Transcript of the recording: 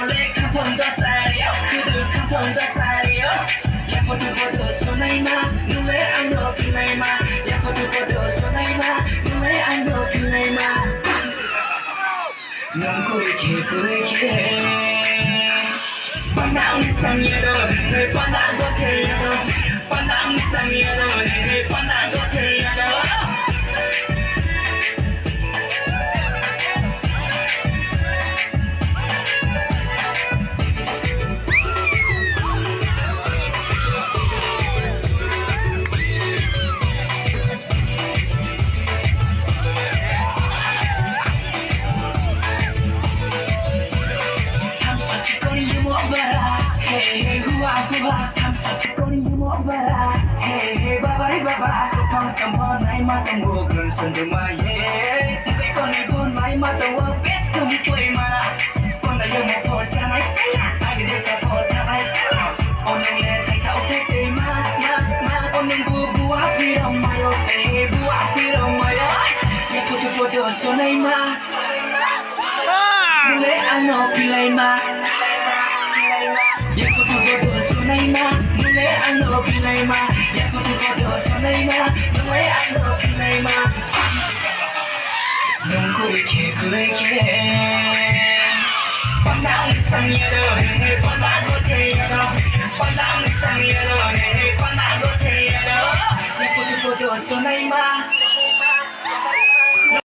le camponda serio, kudu camponda serio. Ya foto sonaima, nule ando pilaima. Ya foto sonaima, nule ando pilaima. Nungkurike, pandang sanyero, pandang goteyado, pandang sanyero, pandang goteyado. Hey, hua, tham sát chỉ có đi mua bara. Hey, baba, phong sầm hoa này mà tông buộc gần xuân đường mai. Cái con này buồn mai mà tông buộc best không quay mà. Con này yêu một thôi cha này, ai đi sẽ thôi cha này. Con này lệ thay thảo thế tê ma. Con này bua phi đồng mai ơi, bua phi đồng mai ơi. Ya foto số này mà. Lệ ano pilay ma. Ya foto sonaima, nule ando pilaima. Ya foto sonaima, nule ando pilaima. Nungkurike, pandang sanyero, pandang goteyado, pandang sanyero, pandang goteyado. Ya foto sonaima,